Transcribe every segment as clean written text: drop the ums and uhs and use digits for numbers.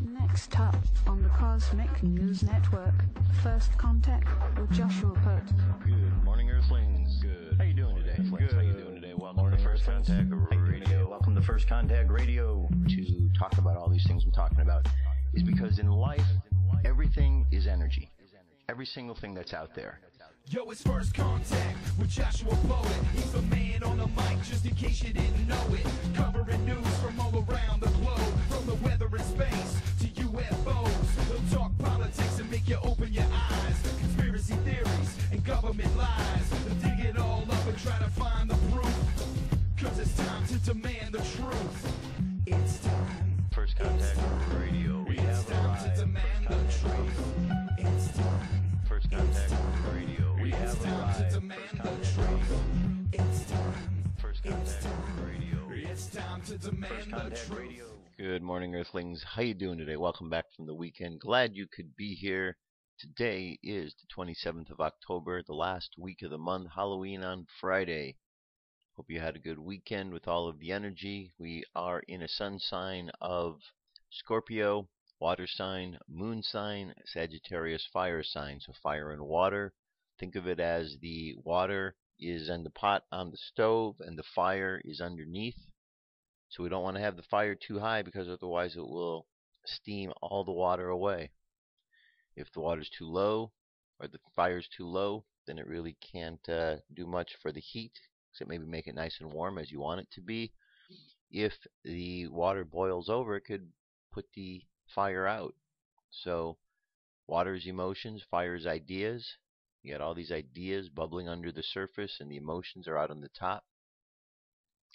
Next up on the Cosmic News Network, First Contact with Joshua Pert. Good morning, Earthlings. Good. How you doing today? Good. How you doing today? Welcome to First Contact Radio. Welcome to First Contact Radio. To talk about all these things I'm talking about is because in life, everything is energy. Every single thing that's out there. Yo, it's First Contact with Joshua Poet. He's the man on the mic, just in case you didn't know it. Covering news from all around the globe, from the weather and space to UFOs. He'll talk politics and make you open your eyes. Conspiracy theories and government lies. He'll dig it all up and try to find the proof. Cause it's time to demand the truth. It's time. First Contact Radio. We have time to demand the truth. It's time. First Contact Radio. We have It's time to demand the truth. It's time. First Contact Radio. It's time to demand the truth. Good morning, Earthlings. How you doing today? Welcome back from the weekend. Glad you could be here. Today is the 27th of October, the last week of the month. Halloween on Friday. Hope you had a good weekend with all of the energy. We are in a sun sign of Scorpio, water sign, moon sign, Sagittarius, fire sign. So fire and water. Think of it as the water is in the pot on the stove and the fire is underneath. So we don't want to have the fire too high because otherwise it will steam all the water away. If the water's too low or the fire's too low, then it really can't do much for the heat, except maybe make it nice and warm as you want it to be. If the water boils over, it could put the fire out. So water's emotions, fire's ideas. You got all these ideas bubbling under the surface, and the emotions are out on the top.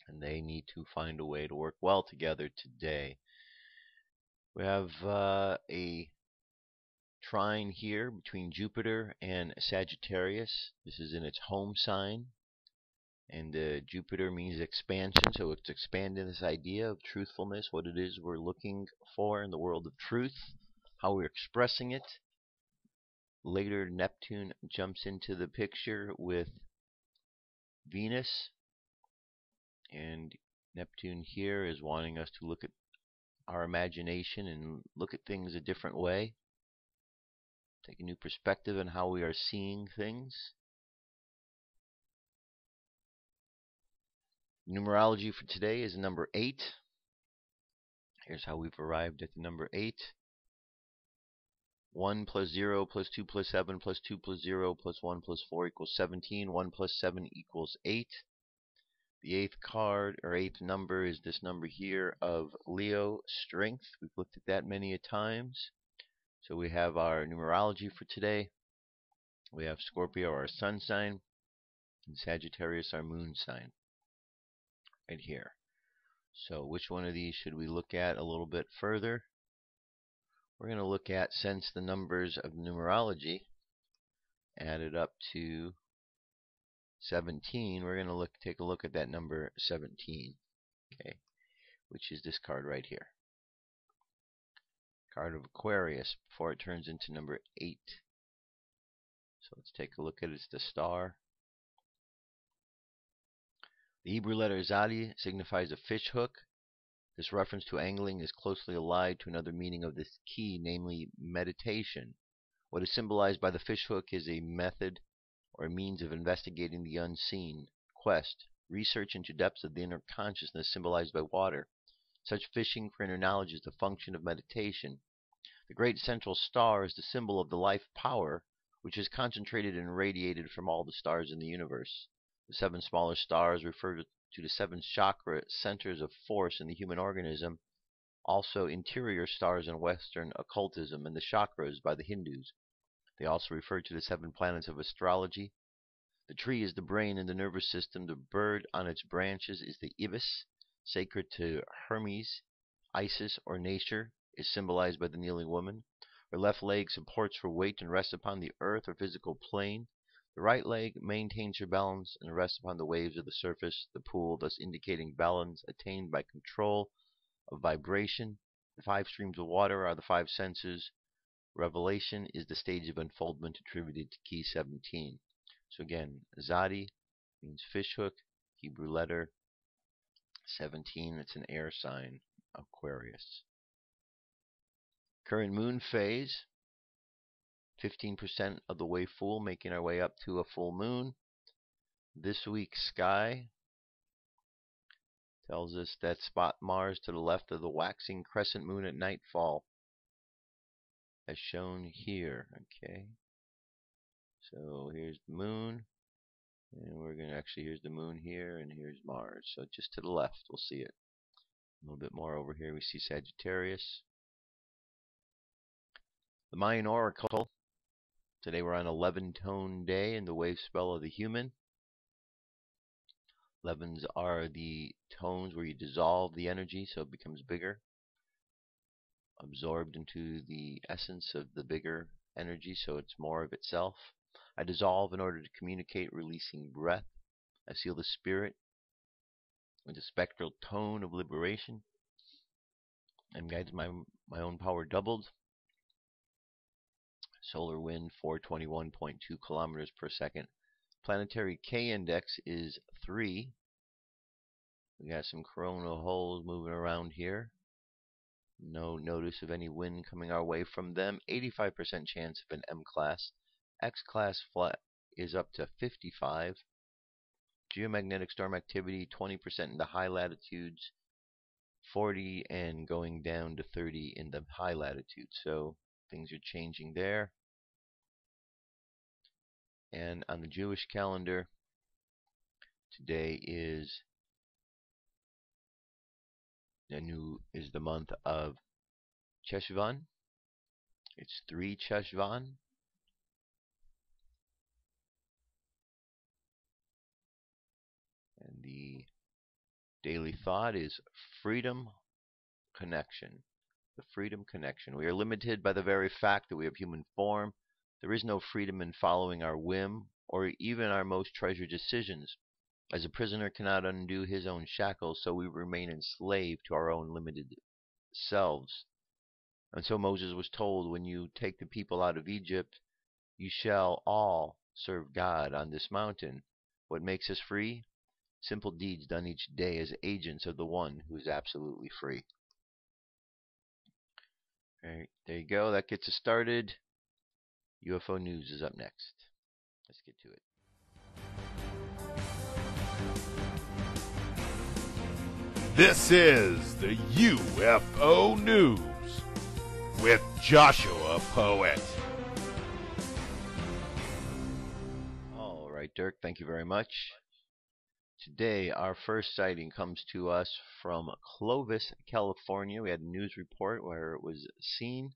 And they need to find a way to work well together today. We have a trine here between Jupiter and Sagittarius. This is in its home sign. And Jupiter means expansion, so it's expanding this idea of truthfulness, what it is we're looking for in the world of truth, how we're expressing it. Later, Neptune jumps into the picture with Venus. And Neptune here is wanting us to look at our imagination and look at things a different way. Take a new perspective on how we are seeing things. Numerology for today is number 8. Here's how we've arrived at the number 8. 1 plus 0 plus 2 plus 7 plus 2 plus 0 plus 1 plus 4 equals 17. 1 plus 7 equals 8. The 8th card, or 8th number, is this number here of Leo, strength. We've looked at that many a times. So we have our numerology for today. We have Scorpio, our sun sign, and Sagittarius, our moon sign. Right here. So which one of these should we look at a little bit further? We're going to look at, since the numbers of numerology added up to 17, we're going to take a look at that number 17, okay, which is this card right here. Card of Aquarius before it turns into number 8. So let's take a look at it. It's the star. The Hebrew letter Zadi signifies a fish hook. This reference to angling is closely allied to another meaning of this key, namely meditation. What is symbolized by the fish hook is a method or a means of investigating the unseen, quest, research into depths of the inner consciousness symbolized by water. Such fishing for inner knowledge is the function of meditation. The great central star is the symbol of the life power, which is concentrated and radiated from all the stars in the universe. The 7 smaller stars refer to the 7 chakra centers of force in the human organism, also interior stars in Western occultism, and the chakras by the Hindus. They also refer to the 7 planets of astrology. The tree is the brain and the nervous system. The bird on its branches is the ibis, sacred to Hermes. Isis, or nature, is symbolized by the kneeling woman. Her left leg supports her weight and rests upon the earth or physical plane. The right leg maintains her balance and rests upon the waves of the surface, the pool, thus indicating balance attained by control of vibration. The 5 streams of water are the 5 senses. Revelation is the stage of unfoldment attributed to key 17. So again, Zadi means fishhook, Hebrew letter 17, it's an air sign, Aquarius. Current moon phase, 15% of the way full, making our way up to a full moon. This week's sky tells us that spot Mars to the left of the waxing crescent moon at nightfall, as shown here. Okay, so here's the moon, and we're going to actually, here's the moon here, and here's Mars. So just to the left, we'll see it. A little bit more over here, we see Sagittarius. The Mayan Oracle. Today we're on 11-tone day in the wave spell of the human. 11s are the tones where you dissolve the energy so it becomes bigger, absorbed into the essence of the bigger energy so it's more of itself. I dissolve in order to communicate, releasing breath. I seal the spirit with a spectral tone of liberation. I'm guided my own power doubled. Solar wind 421.2 kilometers per second. Planetary K index is 3. We got some coronal holes moving around here. No notice of any wind coming our way from them. 85% chance of an M class. X class flat is up to 55. Geomagnetic storm activity 20% in the high latitudes, 40 and going down to 30 in the high latitudes. So things are changing there. And on the Jewish calendar, today is the month of Cheshvan. It's 3 Cheshvan. And the daily thought is freedom connection. The freedom connection. We are limited by the very fact that we have human form. There is no freedom in following our whim or even our most treasured decisions. As a prisoner cannot undo his own shackles, so we remain enslaved to our own limited selves. And so Moses was told, when you take the people out of Egypt, you shall all serve God on this mountain. What makes us free? Simple deeds done each day as agents of the one who is absolutely free. Alright, there you go. That gets us started. UFO news is up next. Let's get to it. This is the UFO News with Joshua Poet. All right, Dirk, thank you very much. Today, our first sighting comes to us from Clovis, California. We had a news report where it was seen.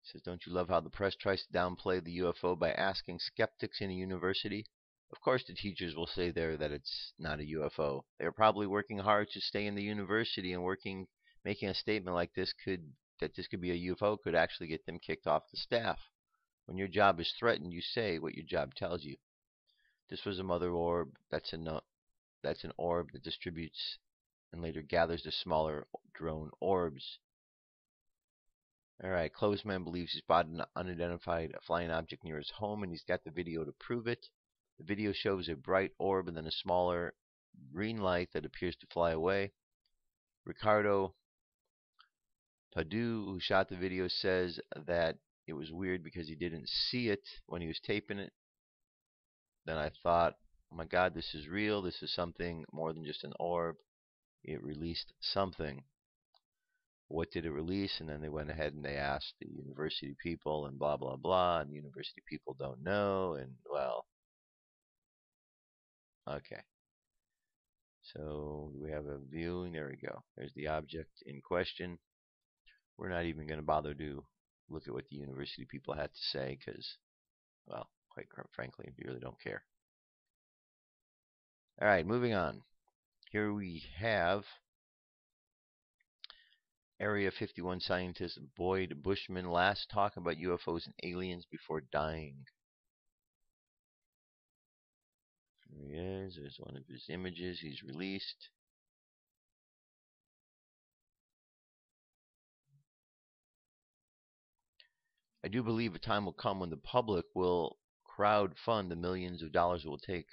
It says, don't you love how the press tries to downplay the UFO by asking skeptics in a university? Of course the teachers will say there that it's not a UFO. They're probably working hard to stay in the university, and making a statement like this that this could be a UFO could actually get them kicked off the staff. When your job is threatened, you say what your job tells you. This was a mother orb. That's an orb that distributes and later gathers the smaller drone orbs. Alright, Clovis man believes he spotted an unidentified flying object near his home, and he's got the video to prove it. The video shows a bright orb and then a smaller green light that appears to fly away. Ricardo Padu, who shot the video, says that it was weird because he didn't see it when he was taping it. Then I thought, oh my God, this is real. This is something more than just an orb. It released something. What did it release? And then they went ahead and they asked the university people and blah, blah, blah. And the university people don't know. And, well, okay. So we have a viewing. There we go. There's the object in question. We're not even going to bother to look at what the university people had to say because, well, quite frankly, we really don't care. All right, moving on. Here we have Area 51 scientist Boyd Bushman last talk about UFOs and aliens before dying. There he is. There's one of his images he's released. I do believe a time will come when the public will crowdfund the millions of dollars it will take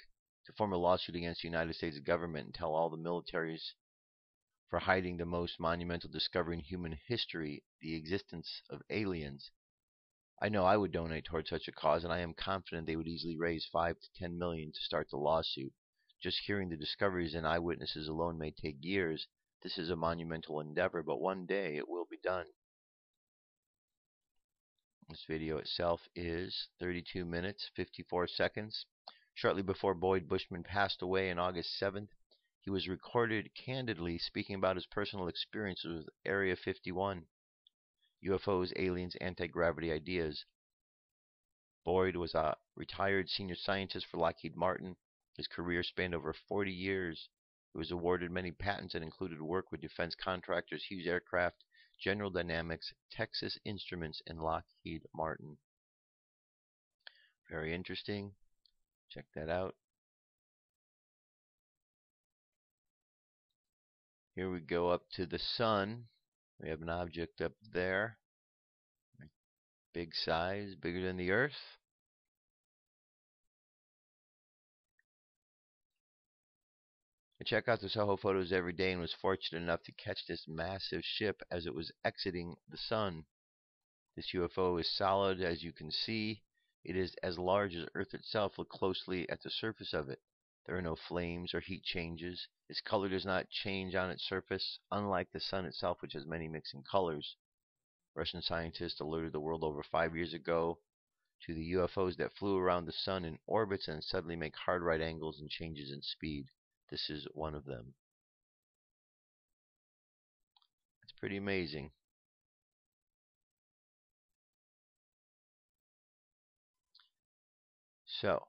to form a lawsuit against the United States government and tell all the militaries for hiding the most monumental discovery in human history, the existence of aliens. I know I would donate towards such a cause, and I am confident they would easily raise 5 to 10 million to start the lawsuit. Just hearing the discoveries and eyewitnesses alone may take years. This is a monumental endeavor, but one day it will be done. This video itself is 32 minutes, 54 seconds. Shortly before Boyd Bushman passed away on August 7th, he was recorded candidly speaking about his personal experiences with Area 51, UFOs, aliens, anti-gravity ideas. Boyd was a retired senior scientist for Lockheed Martin. His career spanned over 40 years. He was awarded many patents that included work with defense contractors, Hughes Aircraft, General Dynamics, Texas Instruments, and Lockheed Martin. Very interesting. Check that out. Here we go up to the sun. We have an object up there. Big size, bigger than the Earth. I check out the SOHO photos every day and was fortunate enough to catch this massive ship as it was exiting the sun. This UFO is solid, as you can see. It is as large as Earth itself. Look closely at the surface of it. There are no flames or heat changes. Its color does not change on its surface, unlike the sun itself, which has many mixing colors. Russian scientists alerted the world over 5 years ago to the UFOs that flew around the sun in orbits and suddenly make hard right angles and changes in speed. This is one of them. It's pretty amazing. So,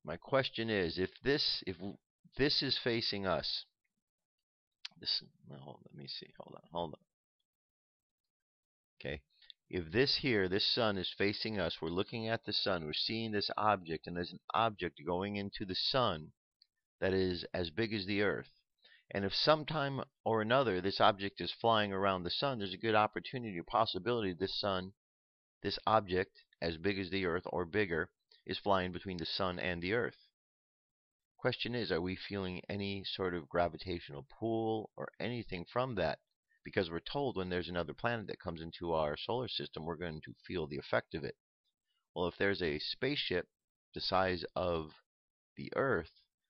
my question is, if this is facing us, let me see. Hold on. Okay. If this sun is facing us, we're looking at the sun, we're seeing this object, and there's an object going into the sun that is as big as the Earth. And if sometime or another this object is flying around the sun, there's a good opportunity or possibility this object, as big as the Earth or bigger, is flying between the sun and the Earth. Question is, are we feeling any sort of gravitational pull or anything from that? Because we're told when there's another planet that comes into our solar system, we're going to feel the effect of it. Well, if there's a spaceship the size of the Earth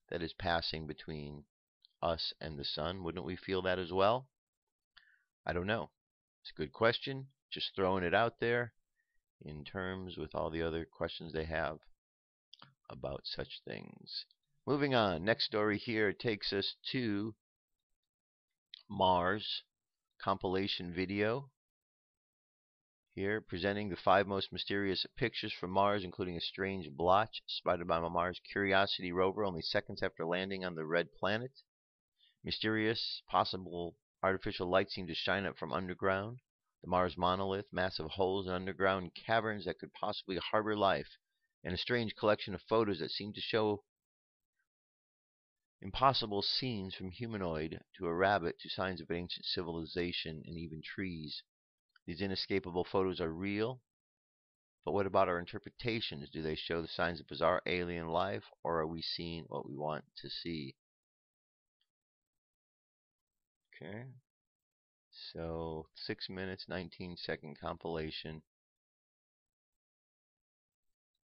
that is passing between us and the sun, wouldn't we feel that as well? I don't know. It's a good question. Just throwing it out there in terms with all the other questions they have about such things. Moving on. Next story here takes us to Mars. Compilation video here presenting the 5 most mysterious pictures from Mars, including a strange blotch spotted by Mars Curiosity rover only seconds after landing on the red planet. Mysterious possible artificial light seemed to shine up from underground. The Mars monolith, massive holes in underground caverns that could possibly harbor life, and a strange collection of photos that seem to show impossible scenes from humanoid to a rabbit to signs of ancient civilization and even trees. These inescapable photos are real, but what about our interpretations? Do they show the signs of bizarre alien life, or are we seeing what we want to see? Okay, so 6 minutes, 19-second compilation,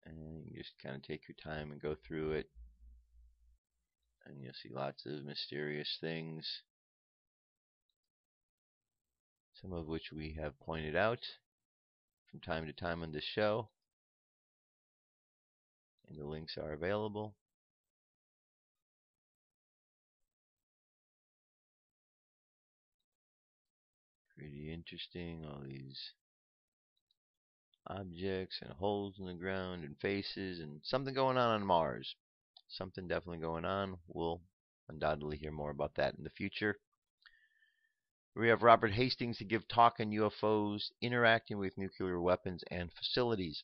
and you just kind of take your time and go through it. And you'll see lots of mysterious things, some of which we have pointed out from time to time on this show, and the links are available. Pretty interesting, all these objects and holes in the ground and faces, and something going on Mars. Something definitely going on. We'll undoubtedly hear more about that in the future. We have Robert Hastings to give talk on UFOs interacting with nuclear weapons and facilities.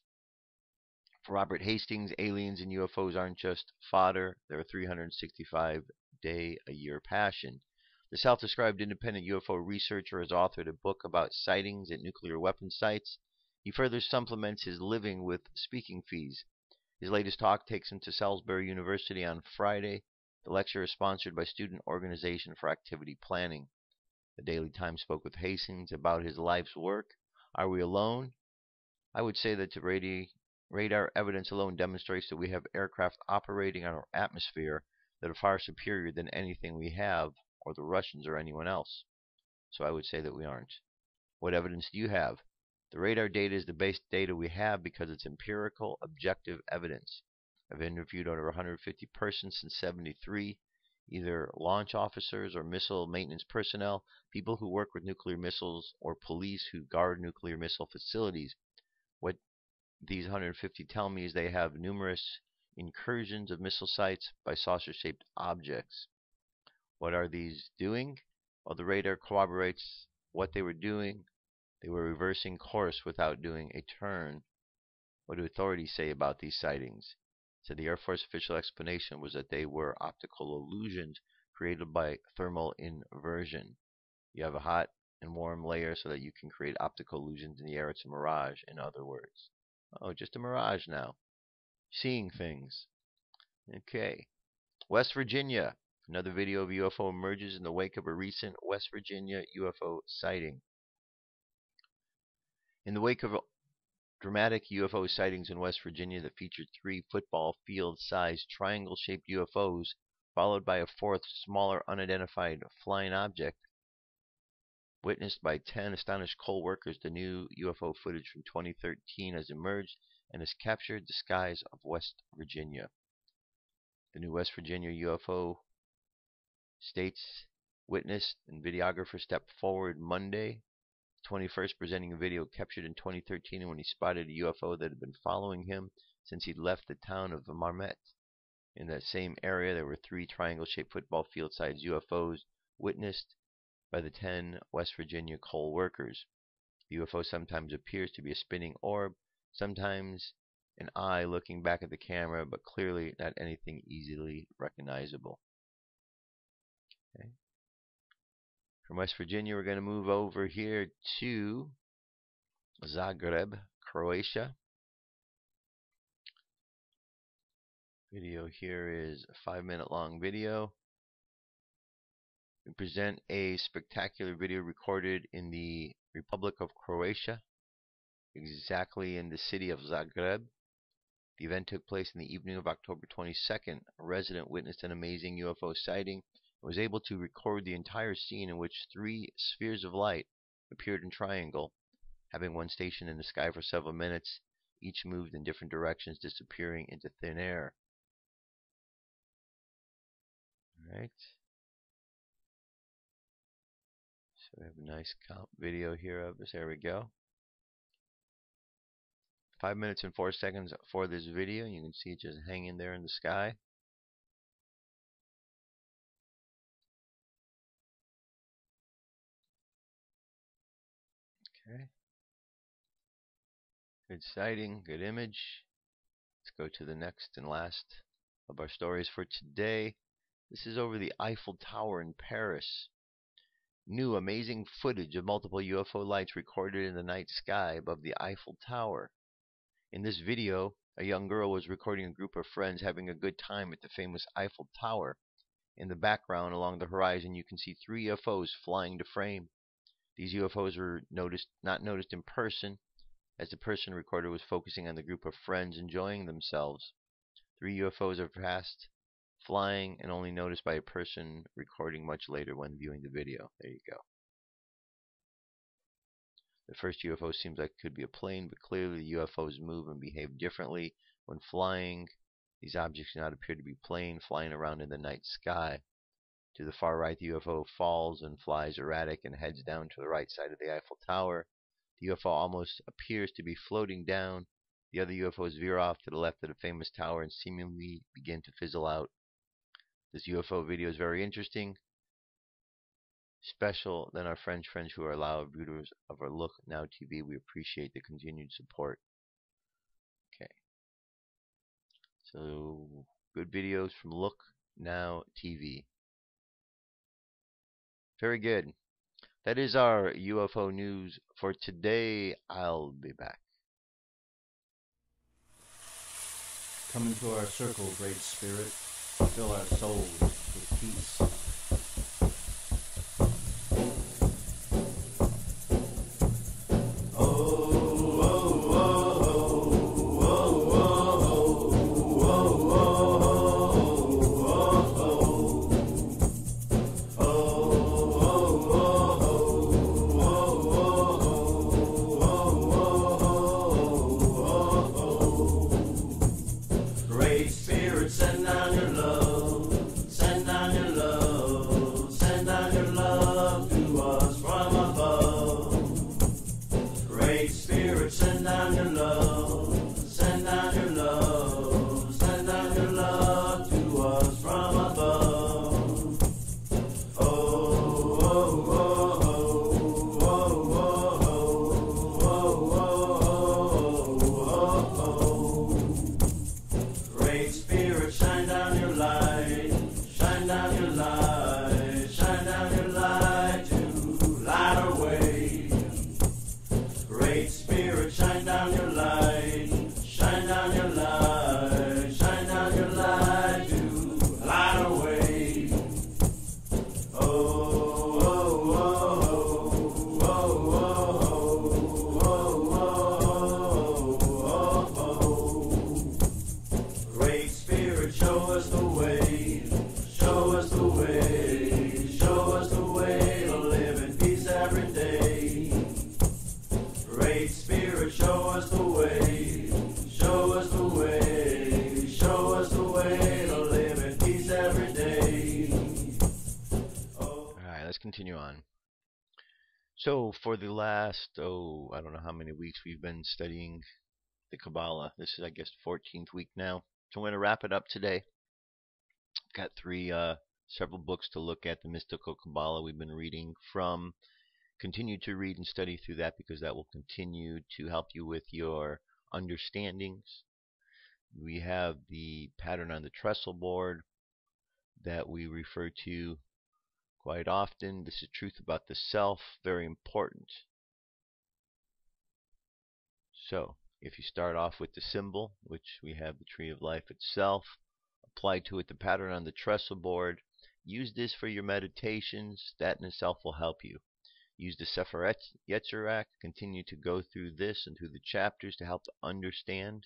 For Robert Hastings, aliens and UFOs aren't just fodder. They're a 365-day-a-year passion. The self-described independent UFO researcher has authored a book about sightings at nuclear weapon sites. He further supplements his living with speaking fees. His latest talk takes him to Salisbury University on Friday. The lecture is sponsored by Student Organization for Activity Planning. The Daily Times spoke with Hastings about his life's work. Are we alone? I would say that the radar evidence alone demonstrates that we have aircraft operating on our atmosphere that are far superior than anything we have, or the Russians or anyone else. So I would say that we aren't. What evidence do you have? The radar data is the base data we have because it's empirical, objective evidence. I've interviewed over 150 persons since '73, either launch officers or missile maintenance personnel, people who work with nuclear missiles, or police who guard nuclear missile facilities. What these 150 tell me is they have numerous incursions of missile sites by saucer-shaped objects. What are these doing? Well, the radar corroborates what they were doing. They were reversing course without doing a turn. What do authorities say about these sightings? So the Air Force official explanation was that they were optical illusions created by thermal inversion. You have a hot and warm layer so that you can create optical illusions in the air. It's a mirage, in other words. Oh, just a mirage now. Seeing things. Okay. West Virginia. Another video of UFO emerges in the wake of a recent West Virginia UFO sighting. In the wake of dramatic UFO sightings in West Virginia that featured 3 football field-sized triangle-shaped UFOs, followed by a 4th, smaller, unidentified flying object, witnessed by 10 astonished coal workers, the new UFO footage from 2013 has emerged and has captured the skies of West Virginia. The new West Virginia UFO states witness and videographer stepped forward Monday, 21st, presenting a video captured in 2013 when he spotted a UFO that had been following him since he'd left the town of Marmet. In that same area, there were 3 triangle-shaped football field-sized UFOs witnessed by the 10 West Virginia coal workers. The UFO sometimes appears to be a spinning orb, sometimes an eye looking back at the camera, but clearly not anything easily recognizable. Okay. From West Virginia, we're going to move over here to Zagreb, Croatia. Video here is a 5-minute long video. We present a spectacular video recorded in the Republic of Croatia, exactly in the city of Zagreb. The event took place in the evening of October 22nd. A resident witnessed an amazing UFO sighting and was able to record the entire scene, in which 3 spheres of light appeared in triangle, having one station in the sky for several minutes. Each moved in different directions, disappearing into thin air. Alright. So we have a nice comp video here of this. There we go. 5 minutes and 4 seconds for this video. You can see it just hanging there in the sky. Okay. Good sighting, good image. Let's go to the next and last of our stories for today. This is over the Eiffel Tower in Paris. New amazing footage of multiple UFO lights recorded in the night sky above the Eiffel Tower. In this video, a young girl was recording a group of friends having a good time at the famous Eiffel Tower. In the background along the horizon, you can see 3 UFOs flying to frame. These UFOs were not noticed in person, as the person recorder was focusing on the group of friends enjoying themselves. 3 UFOs are passed flying and only noticed by a person recording much later when viewing the video. There you go. The first UFO seems like it could be a plane, but clearly the UFOs move and behave differently when flying. These objects do not appear to be plane flying around in the night sky. To the far right, the UFO falls and flies erratic and heads down to the right side of the Eiffel Tower. The UFO almost appears to be floating down. The other UFOs veer off to the left of the famous tower and seemingly begin to fizzle out. This UFO video is very interesting, special than our French friends who are loud viewers of our Look Now TV. We appreciate the continued support. Okay. So, good videos from Look Now TV. Very good. That is our UFO news for today. I'll be back. Come into our circle, Great Spirit. Fill our souls with peace. Continue on. So for the last, I don't know how many weeks we've been studying the Kabbalah. This is, I guess, 14th week now. So I'm going to wrap it up today. Got several books to look at. The Mystical Kabbalah we've been reading from. Continue to read and study through that because that will continue to help you with your understandings. We have the pattern on the trestle board that we refer to quite often. This is truth about the self, very important. So, if you start off with the symbol, which we have the tree of life itself, apply to it the pattern on the trestle board, use this for your meditations, that in itself will help you. Use the Sefer Yetzirah, continue to go through this and through the chapters to help to understand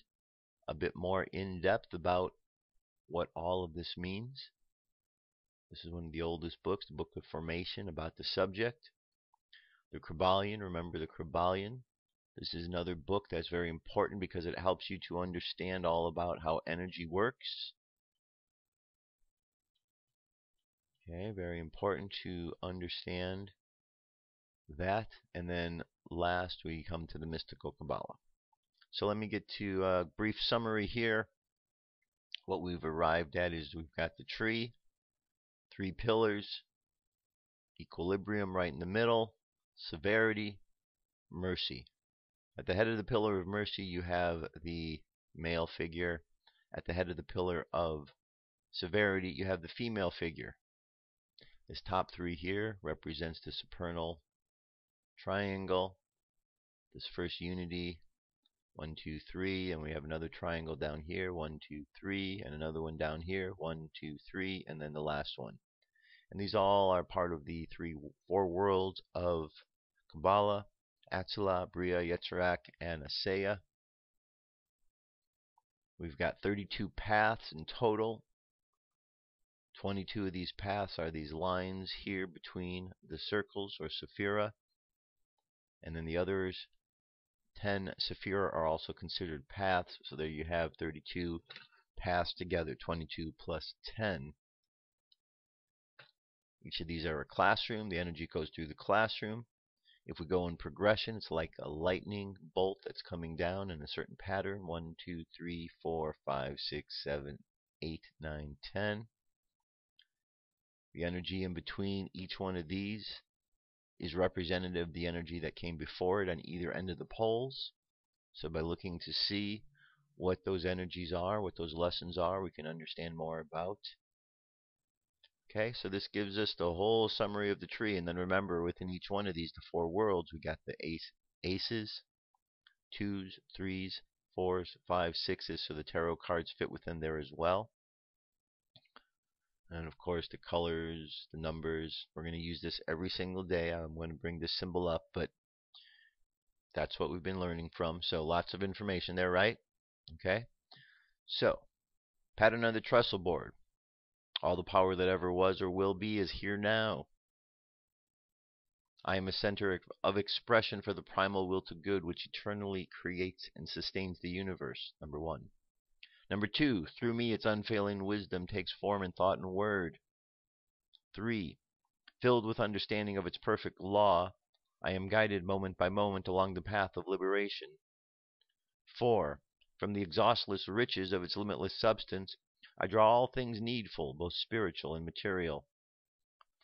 a bit more in depth about what all of this means. This is one of the oldest books, the Book of Formation, about the subject. The Kabbalion, remember the Kabbalion. This is another book that's very important because it helps you to understand all about how energy works. Okay, very important to understand that. And then last we come to the Mystical Kabbalah. So let me get to a brief summary here. What we've arrived at is we've got the tree. 3 pillars, equilibrium right in the middle, severity, mercy. At the head of the pillar of mercy, you have the male figure. At the head of the pillar of severity, you have the female figure. This top 3 here represents the supernal triangle. This first unity, 1, 2, 3, and we have another triangle down here, 1, 2, 3, and another one down here, 1, 2, 3, and then the last one. And these all are part of the 4 worlds of Kabbalah: Atzilah, Bria, Yetzirah, and Asaya. We've got 32 paths in total. 22 of these paths are these lines here between the circles, or sephira, and then the others 10 sephira are also considered paths. So there you have 32 paths together, 22 plus 10. Each of these are a classroom. The energy goes through the classroom. If we go in progression, it's like a lightning bolt that's coming down in a certain pattern. 1, 2, 3, 4, 5, 6, 7, 8, 9, 10. The energy in between each one of these is representative of the energy that came before it on either end of the poles. So by looking to see what those energies are, what those lessons are, we can understand more about. Okay, so this gives us the whole summary of the tree. And then remember, within each one of these, the 4 worlds, we got the aces, 2s, 3s, 4s, 5s, 6s. So the tarot cards fit within there as well. And of course, the colors, the numbers. We're going to use this every single day. I'm going to bring this symbol up, but that's what we've been learning from. So lots of information there, right? Okay. So, pattern on the trestle board. All the power that ever was or will be is here now. I am a center of expression for the primal will to good, which eternally creates and sustains the universe. Number 1. Number 2, through me its unfailing wisdom takes form in thought and word. 3, filled with understanding of its perfect law, I am guided moment by moment along the path of liberation. 4, from the exhaustless riches of its limitless substance, I draw all things needful, both spiritual and material.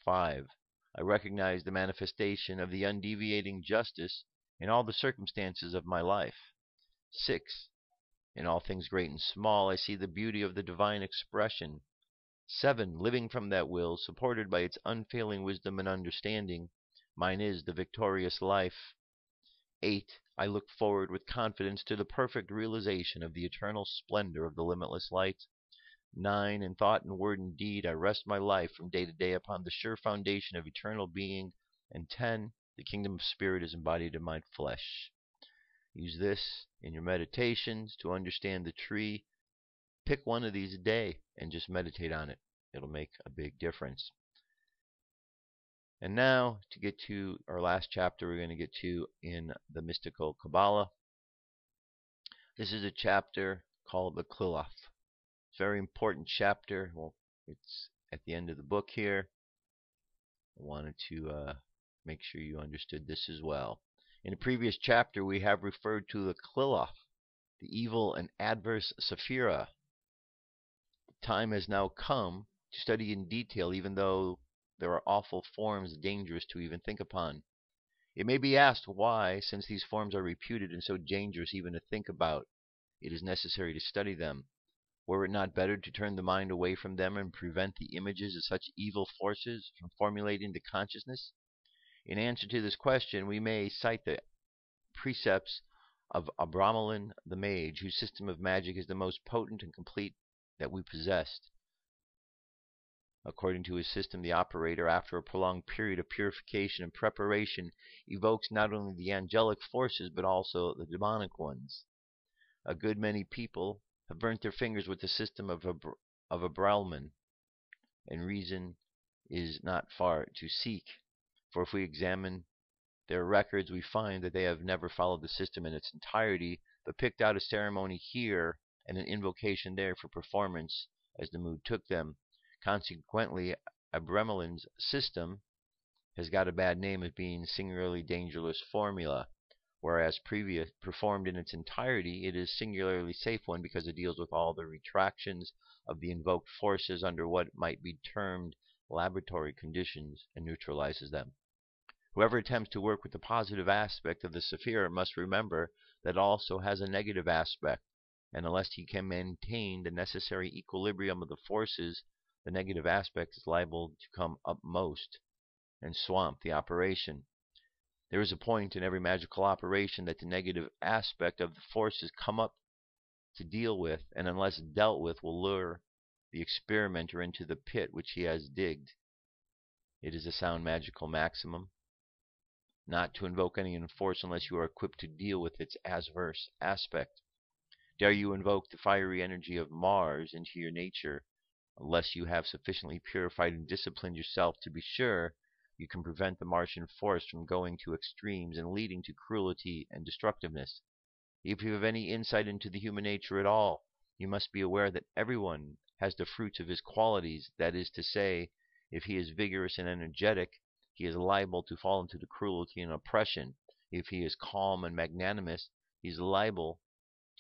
5, I recognize the manifestation of the undeviating justice in all the circumstances of my life. 6, in all things great and small, I see the beauty of the divine expression. 7, living from that will, supported by its unfailing wisdom and understanding, mine is the victorious life. 8, I look forward with confidence to the perfect realization of the eternal splendor of the limitless light. 9, in thought and word and deed, I rest my life from day to day upon the sure foundation of eternal being. And 10, the kingdom of spirit is embodied in my flesh. Use this in your meditations to understand the tree. Pick one of these a day and just meditate on it. It'll make a big difference. And now, to get to our last chapter, we're going to get to in the mystical Kabbalah. This is a chapter called the Clovis. It's a very important chapter. Well, it's at the end of the book here. I wanted to make sure you understood this as well. In a previous chapter, we have referred to the Clovis, the evil and adverse Sephira. The time has now come to study in detail, even though there are awful forms dangerous to even think upon. It may be asked why, since these forms are reputed and so dangerous even to think about, it is necessary to study them. Were it not better to turn the mind away from them and prevent the images of such evil forces from formulating the consciousness? In answer to this question, we may cite the precepts of Abramelin the mage, whose system of magic is the most potent and complete that we possessed. According to his system, the operator, after a prolonged period of purification and preparation, evokes not only the angelic forces but also the demonic ones. A good many people have burnt their fingers with the system of Abramelin, and reason is not far to seek. For if we examine their records, we find that they have never followed the system in its entirety, but picked out a ceremony here and an invocation there for performance as the mood took them. Consequently, Abramelin's system has got a bad name as being a singularly dangerous formula, whereas performed in its entirety, it is a singularly safe one because it deals with all the retractions of the invoked forces under what might be termed laboratory conditions and neutralizes them. Whoever attempts to work with the positive aspect of the Sephira must remember that it also has a negative aspect, and unless he can maintain the necessary equilibrium of the forces, the negative aspect is liable to come upmost and swamp the operation. There is a point in every magical operation that the negative aspect of the forces come up to deal with, and unless dealt with, will lure the experimenter into the pit which he has digged. It is a sound magical maximum not to invoke any force unless you are equipped to deal with its adverse aspect. Dare you invoke the fiery energy of Mars into your nature, unless you have sufficiently purified and disciplined yourself to be sure you can prevent the Martian force from going to extremes and leading to cruelty and destructiveness. If you have any insight into the human nature at all, you must be aware that everyone has the fruits of his qualities. That is to say, if he is vigorous and energetic, he is liable to fall into the cruelty and oppression. If he is calm and magnanimous, he is liable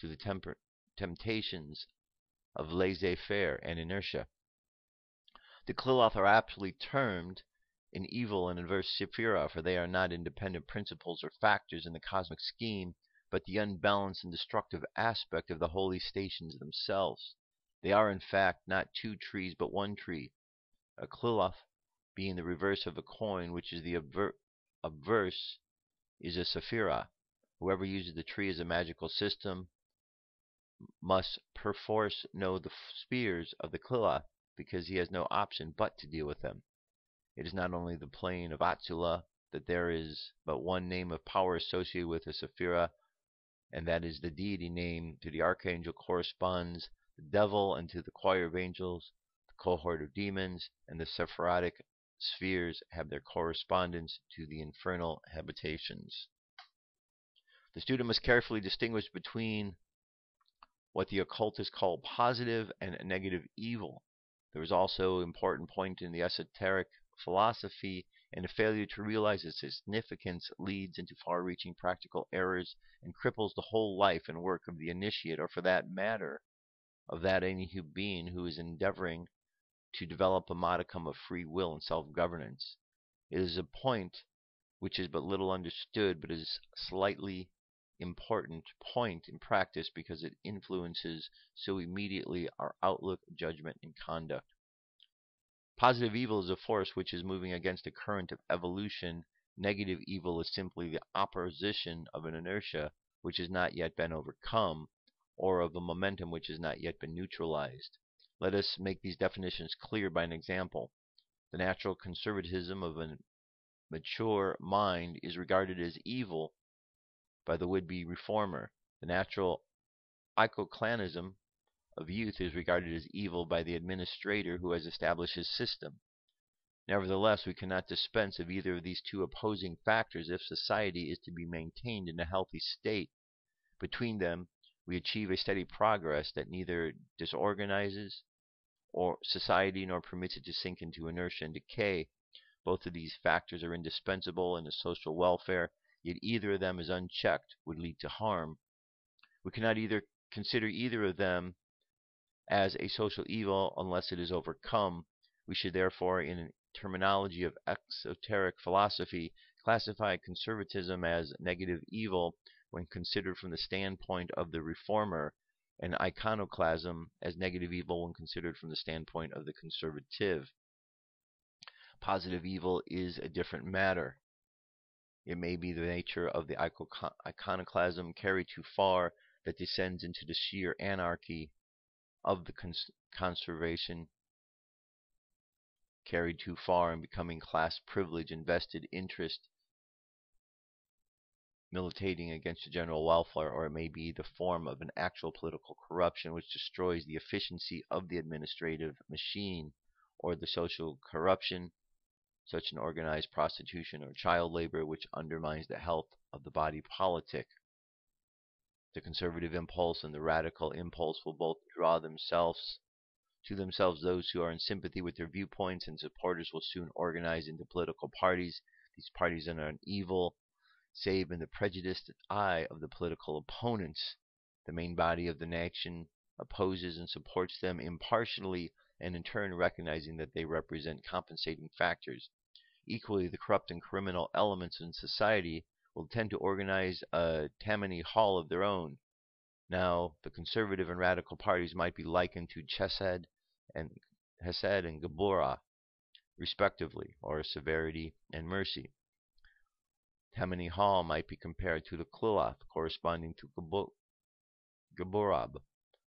to the temptations of laissez-faire and inertia. The Clovis are aptly termed an evil and adverse Sephira, for they are not independent principles or factors in the cosmic scheme, but the unbalanced and destructive aspect of the holy stations themselves. They are, in fact, not two trees, but one tree. A Clovis being the reverse of a coin, which is the obverse, is a Sephira. Whoever uses the tree as a magical system must perforce know the spheres of the Clovis. because he has no option but to deal with them. It is not only the plane of Atzula that there is but one name of power associated with the Sephira, and that is the deity name. To the archangel corresponds the devil, and to the choir of angels, the cohort of demons, and the Sephirotic spheres have their correspondence to the infernal habitations. The student must carefully distinguish between what the occultists call positive and negative evil. There is also an important point in the esoteric philosophy, and a failure to realize its significance leads into far-reaching practical errors and cripples the whole life and work of the initiate, or for that matter, of that any being who is endeavoring to develop a modicum of free will and self-governance. It is a point which is but little understood, but is slightly important point in practice because it influences so immediately our outlook, judgment, and conduct. Positive evil is a force which is moving against a current of evolution. Negative evil is simply the opposition of an inertia which has not yet been overcome, or of a momentum which has not yet been neutralized. Let us make these definitions clear by an example. The natural conservatism of a mature mind is regarded as evil by the would-be reformer. The natural iconoclasm of youth is regarded as evil by the administrator who has established his system. Nevertheless, we cannot dispense of either of these two opposing factors if society is to be maintained in a healthy state. Between them, we achieve a steady progress that neither disorganizes or society nor permits it to sink into inertia and decay. Both of these factors are indispensable in the social welfare, yet either of them is unchecked would lead to harm. We cannot consider either of them as a social evil unless it is overcome. We should therefore, in terminology of esoteric philosophy, classify conservatism as negative evil when considered from the standpoint of the reformer, and iconoclasm as negative evil when considered from the standpoint of the conservative. Positive evil is a different matter. It may be the nature of the iconoclasm carried too far that descends into the sheer anarchy of the conservation, carried too far in becoming class privilege and vested interest, militating against the general welfare, or it may be the form of an actual political corruption which destroys the efficiency of the administrative machine, or the social corruption, such an organized prostitution or child labor, which undermines the health of the body politic. The conservative impulse and the radical impulse will both draw to themselves those who are in sympathy with their viewpoints, and supporters will soon organize into political parties. These parties are not evil, save in the prejudiced eye of the political opponents. The main body of the nation opposes and supports them impartially, and in turn recognizing that they represent compensating factors. Equally, the corrupt and criminal elements in society will tend to organize a Tammany Hall of their own. Now, the conservative and radical parties might be likened to Chesed and Geburah, respectively, or severity and mercy. Tammany Hall might be compared to the Kluath, corresponding to Geburah,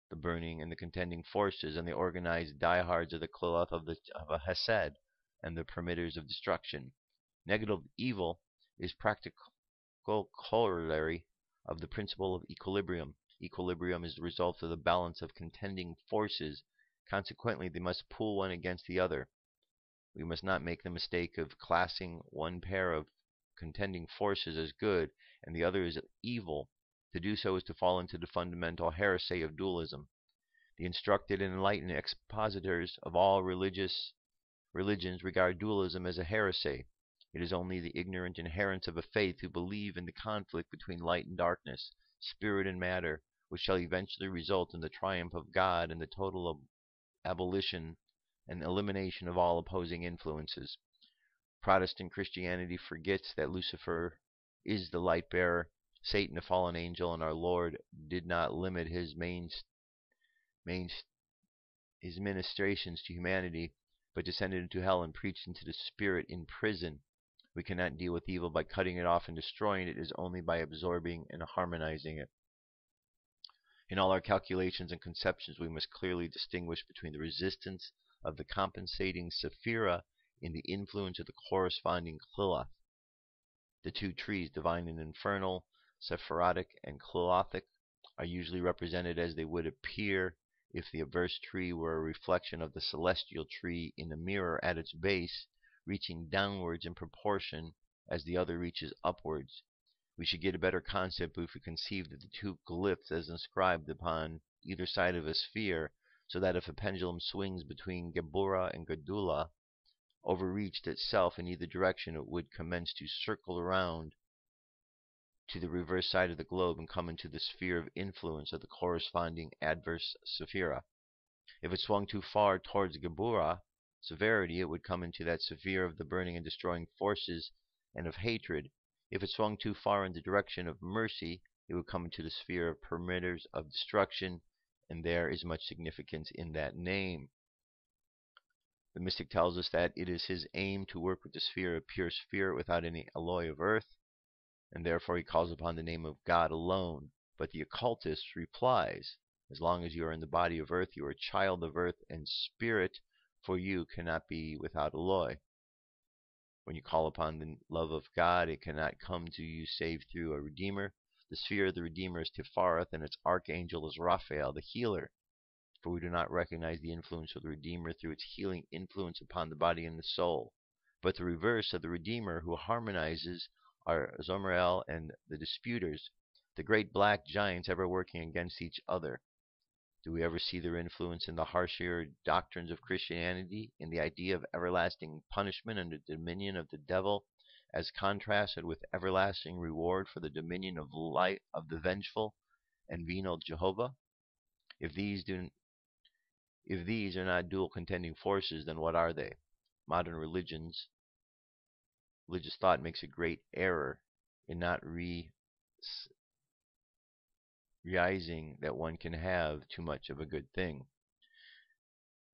the burning and the contending forces, and the organized diehards of the Kluath of a Hesed, and the permitters of destruction. Negative evil is practical corollary of the principle of equilibrium. Equilibrium is the result of the balance of contending forces. Consequently, they must pull one against the other. We must not make the mistake of classing one pair of contending forces as good and the other as evil. To do so is to fall into the fundamental heresy of dualism. The instructed and enlightened expositors of all religions regard dualism as a heresy. It is only the ignorant adherents of a faith who believe in the conflict between light and darkness, spirit and matter, which shall eventually result in the triumph of God and the total abolition and elimination of all opposing influences. Protestant Christianity forgets that Lucifer is the light bearer, Satan a fallen angel, and our Lord did not limit his ministrations to humanity, but descended into hell and preached into the spirit in prison. We cannot deal with evil by cutting it off and destroying it. It is only by absorbing and harmonizing it. In all our calculations and conceptions, we must clearly distinguish between the resistance of the compensating sephira in the influence of the corresponding Qlilloth. The two trees, divine and infernal, Sephirotic and Qlilothic, are usually represented as they would appear if the averse tree were a reflection of the celestial tree in a mirror at its base, reaching downwards in proportion as the other reaches upwards. We should get a better concept if we conceive that the two glyphs as inscribed upon either side of a sphere, so that if a pendulum swings between Geburah and Gedula, overreached itself in either direction, it would commence to circle around to the reverse side of the globe and come into the sphere of influence of the corresponding adverse sephira. If it swung too far towards Geburah, severity, it would come into that sphere of the burning and destroying forces and of hatred. If it swung too far in the direction of mercy, it would come into the sphere of permitters of destruction, and there is much significance in that name. The mystic tells us that it is his aim to work with the sphere of pure spirit without any alloy of earth, and therefore he calls upon the name of God alone. But the occultist replies, as long as you are in the body of earth, you are a child of earth, and spirit for you cannot be without alloy. When you call upon the love of God, it cannot come to you save through a Redeemer. The sphere of the Redeemer is Tifareth, and its archangel is Raphael, the healer. For we do not recognize the influence of the Redeemer through its healing influence upon the body and the soul, but the reverse of the Redeemer, who harmonizes, are Zomrael and the disputers, the great black giants ever working against each other. Do we ever see their influence in the harsher doctrines of Christianity, in the idea of everlasting punishment and the dominion of the devil, as contrasted with everlasting reward for the dominion of light of the vengeful and venal Jehovah? If these are not dual contending forces, then what are they? Modern religious thought makes a great error in not realizing that one can have too much of a good thing.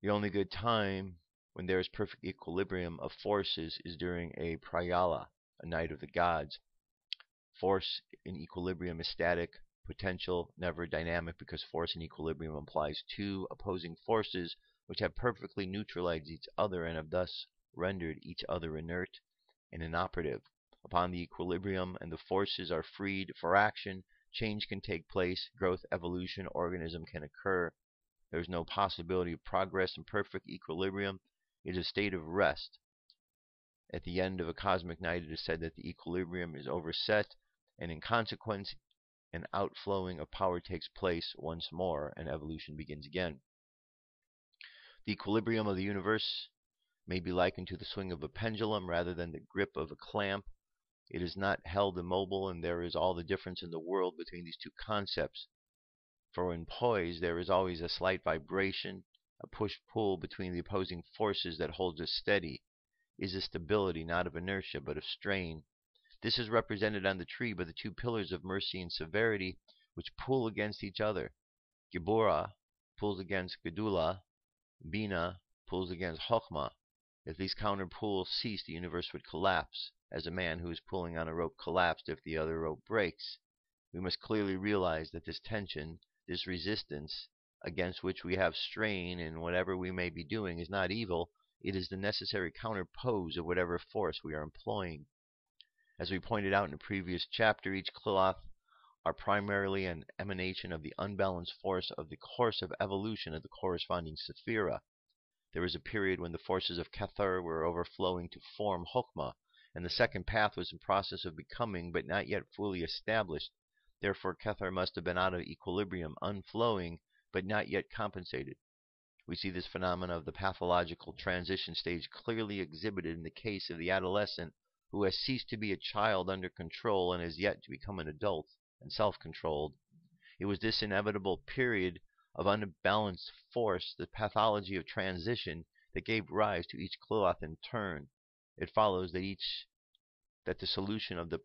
The only good time when there is perfect equilibrium of forces is during a Prayala, a night of the gods. Force in equilibrium is static, potential, never dynamic, because force in equilibrium implies two opposing forces which have perfectly neutralized each other and have thus rendered each other inert and inoperative. Upon the equilibrium and the forces are freed for action, change can take place, growth, evolution, organism can occur. There is no possibility of progress in perfect equilibrium. It is a state of rest. At the end of a cosmic night, it is said that the equilibrium is overset, and in consequence, an outflowing of power takes place once more, and evolution begins again. The equilibrium of the universe may be likened to the swing of a pendulum rather than the grip of a clamp. It is not held immobile, and there is all the difference in the world between these two concepts. For when poised, there is always a slight vibration, a push-pull between the opposing forces that holds us steady. It is a stability, not of inertia, but of strain. This is represented on the tree by the two pillars of mercy and severity, which pull against each other. Geburah pulls against Gedula, Bina pulls against Chokhmah. If these counter-pulls ceased, the universe would collapse, as a man who is pulling on a rope collapsed if the other rope breaks. We must clearly realize that this tension, this resistance, against which we have strain in whatever we may be doing, is not evil. It is the necessary counterpose of whatever force we are employing. As we pointed out in a previous chapter, each Qlilloth are primarily an emanation of the unbalanced force of the course of evolution of the corresponding sephira. There was a period when the forces of Kethar were overflowing to form Chokhmah, and the second path was in process of becoming, but not yet fully established. Therefore, Kethar must have been out of equilibrium, unflowing, but not yet compensated. We see this phenomena of the pathological transition stage clearly exhibited in the case of the adolescent who has ceased to be a child under control and is yet to become an adult and self-controlled. It was this inevitable period of unbalanced force, the pathology of transition, that gave rise to each Qlilloth in turn. It follows that the solution of the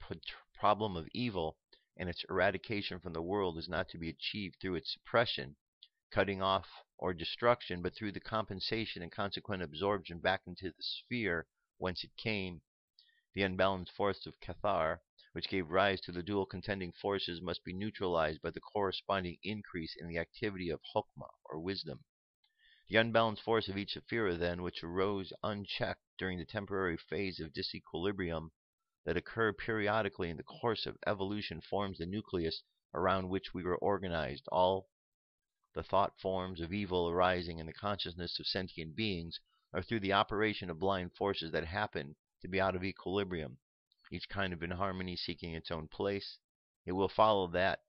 problem of evil and its eradication from the world is not to be achieved through its suppression, cutting off, or destruction, but through the compensation and consequent absorption back into the sphere whence it came. The unbalanced force of Kethar, which gave rise to the dual contending forces, must be neutralized by the corresponding increase in the activity of Chokhmah, or wisdom. The unbalanced force of each sephira, then, which arose unchecked during the temporary phase of disequilibrium that occurred periodically in the course of evolution, forms the nucleus around which we were organized. All the thought forms of evil arising in the consciousness of sentient beings are through the operation of blind forces that happen to be out of equilibrium, each kind of inharmony seeking its own place. It will follow that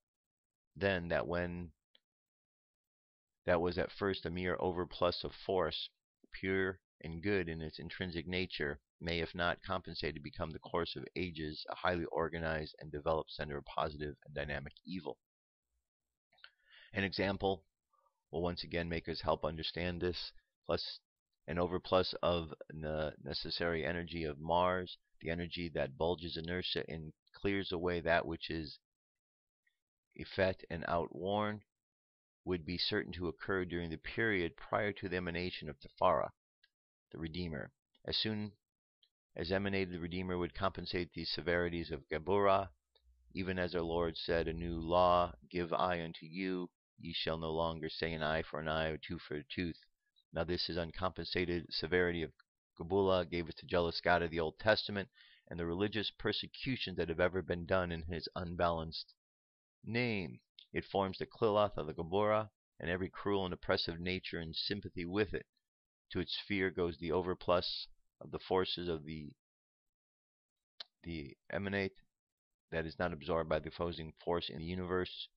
then that when that was at first a mere overplus of force, pure and good in its intrinsic nature, may, if not compensated, become the course of ages a highly organized and developed center of positive and dynamic evil. An example will once again make us help understand this. Plus an overplus of the necessary energy of Mars, the energy that bulges inertia and clears away that which is effete and outworn, would be certain to occur during the period prior to the emanation of Tefara, the Redeemer. As soon as emanated, the Redeemer would compensate the severities of Geburah, even as our Lord said, "A new law give I unto you, ye shall no longer say an eye for an eye, or a tooth for a tooth." Now this is uncompensated severity of Kaballah gave us the jealous God of the Old Testament, and the religious persecutions that have ever been done in his unbalanced name. It forms the Kliloth of the Geburah, and every cruel and oppressive nature in sympathy with it. To its sphere goes the overplus of the forces of the emanate that is not absorbed by the opposing force in the universe.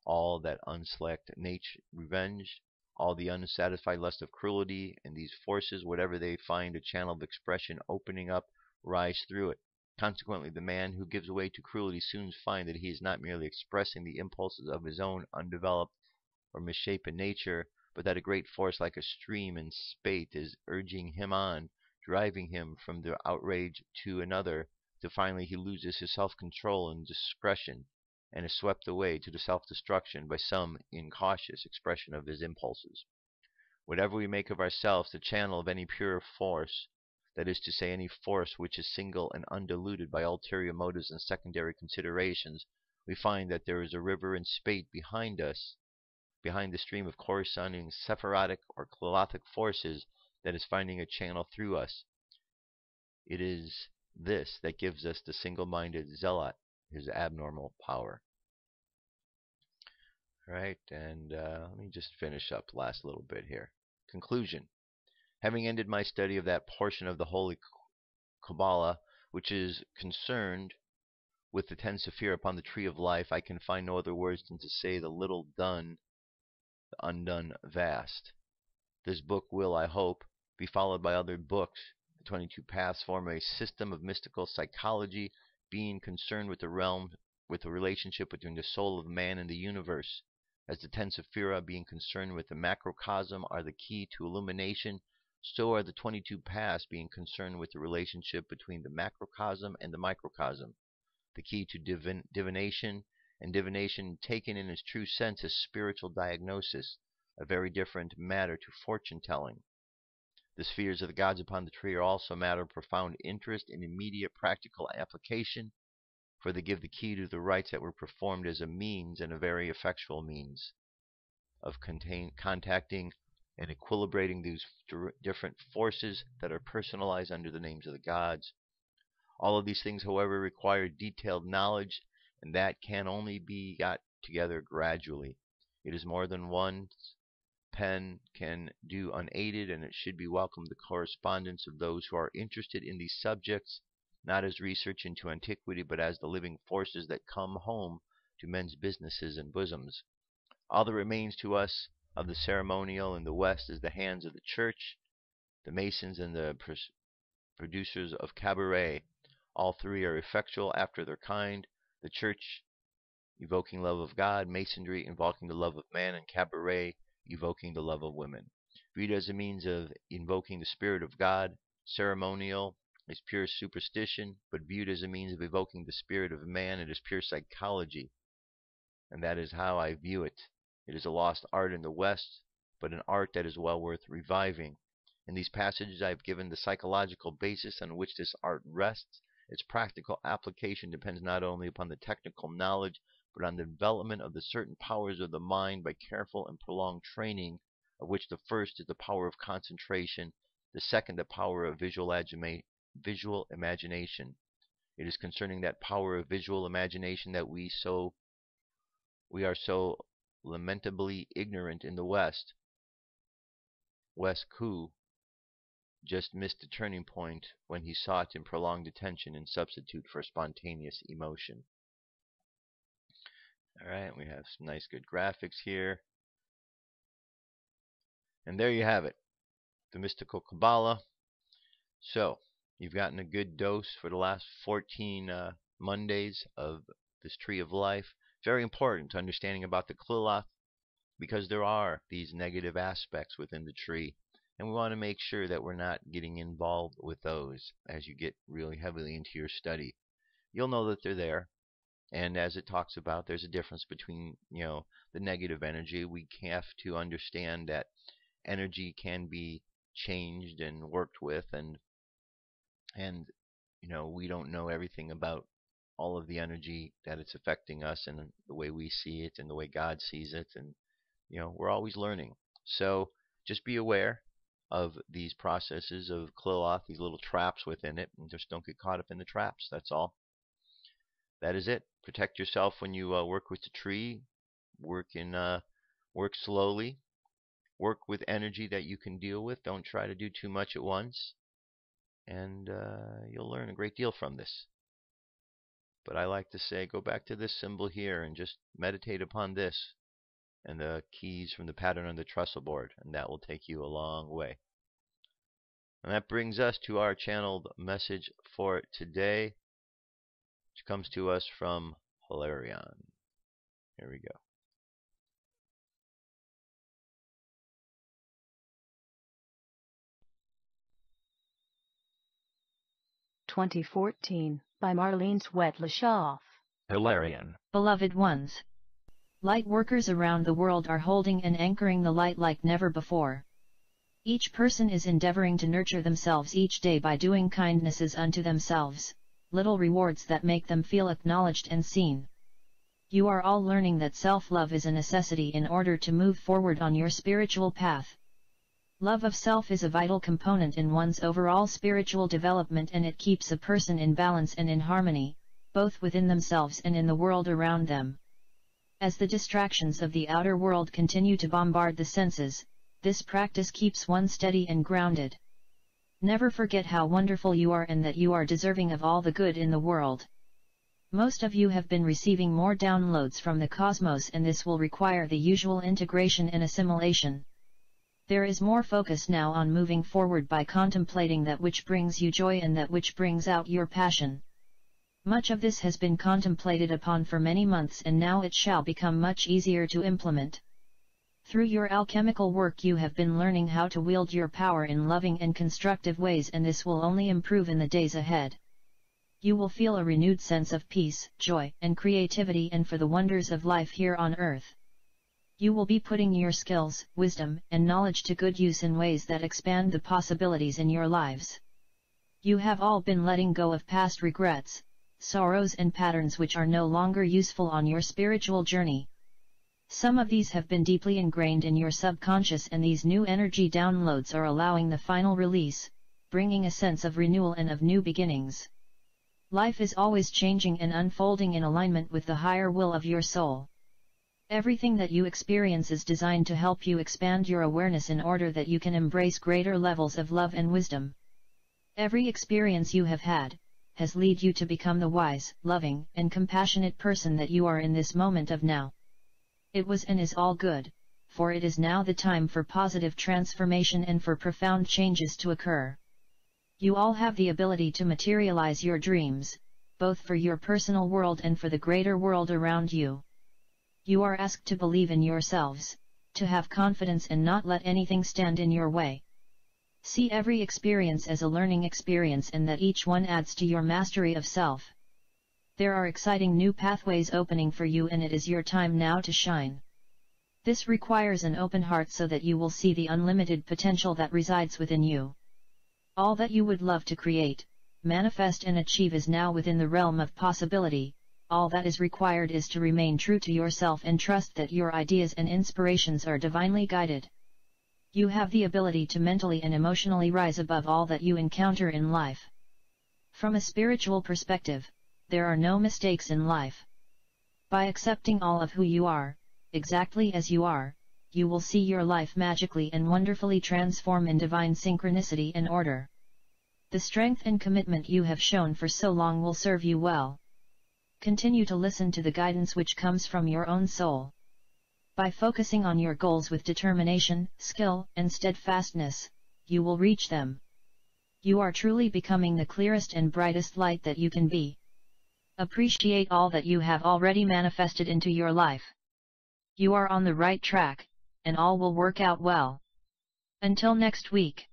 All that unslacked nature revenge, all the unsatisfied lust of cruelty, and these forces, whatever they find a channel of expression opening up, rise through it. Consequently, the man who gives way to cruelty soon finds that he is not merely expressing the impulses of his own undeveloped or misshapen nature, but that a great force like a stream in spate is urging him on, driving him from the outrage to another, till finally he loses his self-control and discretion, and is swept away to the self-destruction by some incautious expression of his impulses. Whatever we make of ourselves the channel of any pure force, that is to say, any force which is single and undiluted by ulterior motives and secondary considerations, we find that there is a river in spate behind us, behind the stream of corresponding Sephirotic or Klilothic forces that is finding a channel through us. It is this that gives us the single-minded zealot his abnormal power. Right, and let me just finish up last little bit here. Conclusion. Having ended my study of that portion of the Holy Kaballah which is concerned with the 10 Sephir upon the Tree of Life, I can find no other words than to say the little done, the undone vast. This book will, I hope, be followed by other books. The 22 Paths form a system of mystical psychology, being concerned with the realm, with the relationship between the soul of man and the universe. As the 10 Sephira, being concerned with the macrocosm, are the key to illumination, so are the 22 Paths, being concerned with the relationship between the macrocosm and the microcosm. The key to divination, and divination taken in its true sense is spiritual diagnosis, a very different matter to fortune-telling. The spheres of the gods upon the tree are also a matter of profound interest and immediate practical application, for they give the key to the rites that were performed as a means, and a very effectual means, of contacting and equilibrating these different forces that are personalized under the names of the gods. All of these things, however, require detailed knowledge, and that can only be got together gradually. It is more than one's pen can do unaided, and it should be welcomed the correspondence of those who are interested in these subjects, not as research into antiquity, but as the living forces that come home to men's businesses and bosoms. All that remains to us of the ceremonial in the West is the hands of the Church, the Masons, and the producers of cabaret. All three are effectual after their kind. The Church evoking love of God, Masonry invoking the love of man, and cabaret evoking the love of women. Viewed as a means of invoking the spirit of God, ceremonial is pure superstition, but viewed as a means of evoking the spirit of man, it is pure psychology. And that is how I view it. It is a lost art in the West, but an art that is well worth reviving. In these passages I have given the psychological basis on which this art rests. Its practical application depends not only upon the technical knowledge, but on the development of the certain powers of the mind by careful and prolonged training, of which the first is the power of concentration, the second the power of visual imagination. It is concerning that power of visual imagination that we are so lamentably ignorant in the West. West Koo just missed the turning point when he sought in prolonged attention in substitute for spontaneous emotion. Alright, we have some nice good graphics here. And there you have it, the mystical Kabbalah. So, you've gotten a good dose for the last 14 Mondays of this tree of life. Very important to understanding about the Kliloth, because there are these negative aspects within the tree. And we want to make sure that we're not getting involved with those as you get really heavily into your study. You'll know that they're there. And as it talks about, there's a difference between, the negative energy. We have to understand that energy can be changed and worked with, and we don't know everything about all of the energy that it's affecting us and the way we see it and the way God sees it, and we're always learning. So just be aware of these processes of Kliloth, these little traps within it, and just don't get caught up in the traps. That's all. That is it. Protect yourself when you work with the tree. Work slowly. Work with energy that you can deal with. Don't try to do too much at once, and you'll learn a great deal from this. But I like to say, go back to this symbol here and just meditate upon this and the keys from the pattern on the trestle board, and that will take you a long way. And that brings us to our channeled message for today, which comes to us from Hilarion. Here we go. (2014) by Marlene Swetleshoff. Hilarion. Beloved ones, light workers around the world are holding and anchoring the light like never before. Each person is endeavoring to nurture themselves each day by doing kindnesses unto themselves, little rewards that make them feel acknowledged and seen. You are all learning that self-love is a necessity in order to move forward on your spiritual path. Love of self is a vital component in one's overall spiritual development, and it keeps a person in balance and in harmony, both within themselves and in the world around them. As the distractions of the outer world continue to bombard the senses, this practice keeps one steady and grounded. Never forget how wonderful you are and that you are deserving of all the good in the world. Most of you have been receiving more downloads from the cosmos, and this will require the usual integration and assimilation. There is more focus now on moving forward by contemplating that which brings you joy and that which brings out your passion. Much of this has been contemplated upon for many months, and now it shall become much easier to implement. Through your alchemical work you have been learning how to wield your power in loving and constructive ways, and this will only improve in the days ahead. You will feel a renewed sense of peace, joy, and creativity, and for the wonders of life here on earth. You will be putting your skills, wisdom, and knowledge to good use in ways that expand the possibilities in your lives. You have all been letting go of past regrets, sorrows, and patterns which are no longer useful on your spiritual journey. Some of these have been deeply ingrained in your subconscious, and these new energy downloads are allowing the final release, bringing a sense of renewal and of new beginnings. Life is always changing and unfolding in alignment with the higher will of your soul. Everything that you experience is designed to help you expand your awareness in order that you can embrace greater levels of love and wisdom. Every experience you have had has led you to become the wise, loving, and compassionate person that you are in this moment of now. It was and is all good, for it is now the time for positive transformation and for profound changes to occur. You all have the ability to materialize your dreams, both for your personal world and for the greater world around you. You are asked to believe in yourselves, to have confidence and not let anything stand in your way. See every experience as a learning experience, and that each one adds to your mastery of self. There are exciting new pathways opening for you, and it is your time now to shine. This requires an open heart so that you will see the unlimited potential that resides within you. All that you would love to create, manifest, and achieve is now within the realm of possibility. All that is required is to remain true to yourself and trust that your ideas and inspirations are divinely guided. You have the ability to mentally and emotionally rise above all that you encounter in life. From a spiritual perspective, there are no mistakes in life. By accepting all of who you are, exactly as you are, you will see your life magically and wonderfully transform in divine synchronicity and order. The strength and commitment you have shown for so long will serve you well. Continue to listen to the guidance which comes from your own soul. By focusing on your goals with determination, skill, and steadfastness, you will reach them. You are truly becoming the clearest and brightest light that you can be. Appreciate all that you have already manifested into your life. You are on the right track, and all will work out well. Until next week.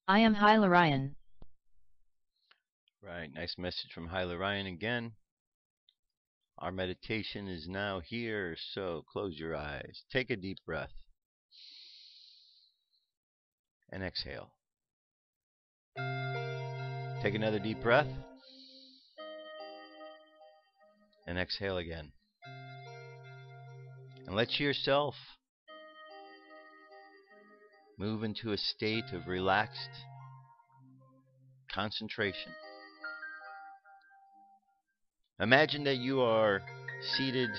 I am Hyla Ryan. Right, nice message from Hyla Ryan again. Our meditation is now here, so close your eyes. Take a deep breath. And exhale. Take another deep breath. And exhale again. And let yourself move into a state of relaxed concentration. Imagine that you are seated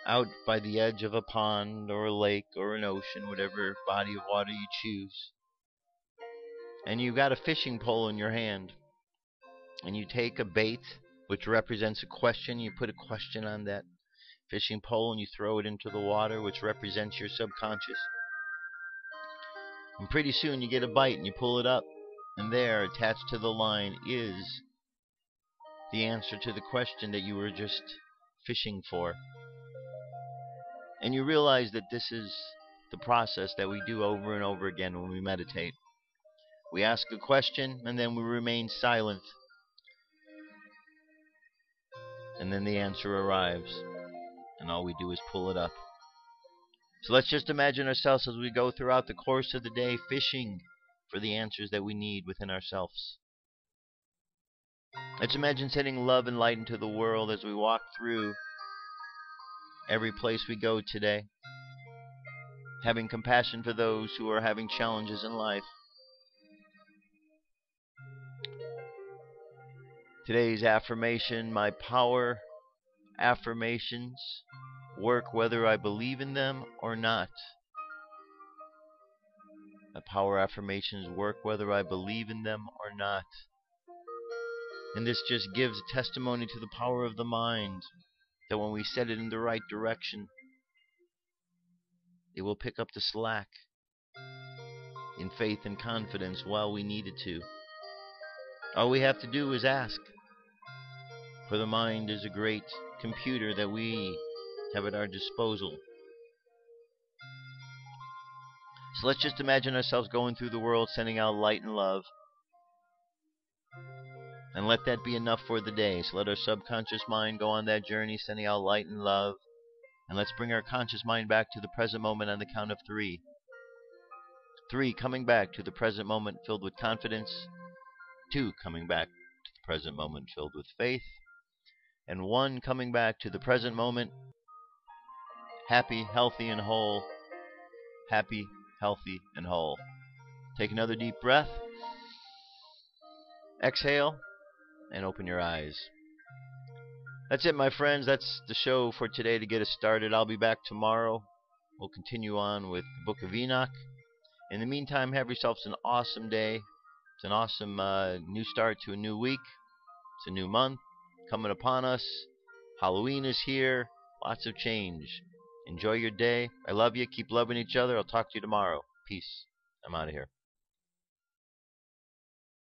out by the edge of a pond or a lake or an ocean, whatever body of water you choose. And you've got a fishing pole in your hand. And you take a bait, which represents a question. You put a question on that fishing pole and you throw it into the water, which represents your subconscious. And pretty soon you get a bite and you pull it up. And there, attached to the line, is the answer to the question that you were just fishing for. And you realize that this is the process that we do over and over again when we meditate. We ask a question and then we remain silent. And then the answer arrives. And all we do is pull it up. So let's just imagine ourselves as we go throughout the course of the day fishing for the answers that we need within ourselves. Let's imagine sending love and light into the world as we walk through every place we go today. Having compassion for those who are having challenges in life. Today's affirmation, my power affirmations work whether I believe in them or not. My power affirmations work whether I believe in them or not. And this just gives a testimony to the power of the mind, that when we set it in the right direction, it will pick up the slack in faith and confidence while we need it to. All we have to do is ask. For the mind is a great computer that we have at our disposal. So let's just imagine ourselves going through the world, sending out light and love. And let that be enough for the day. So let our subconscious mind go on that journey, sending out light and love. And let's bring our conscious mind back to the present moment on the count of 3. 3, coming back to the present moment filled with confidence. 2, coming back to the present moment filled with faith. And 1, coming back to the present moment, happy, healthy, and whole. Happy, healthy, and whole. Take another deep breath. Exhale, and open your eyes. That's it, my friends. That's the show for today to get us started. I'll be back tomorrow. We'll continue on with the Book of Enoch. In the meantime, have yourselves an awesome day. It's an awesome new start to a new week. It's a new month coming upon us. Halloween is here. Lots of change. Enjoy your day. I love you. Keep loving each other. I'll talk to you tomorrow. Peace. I'm out of here.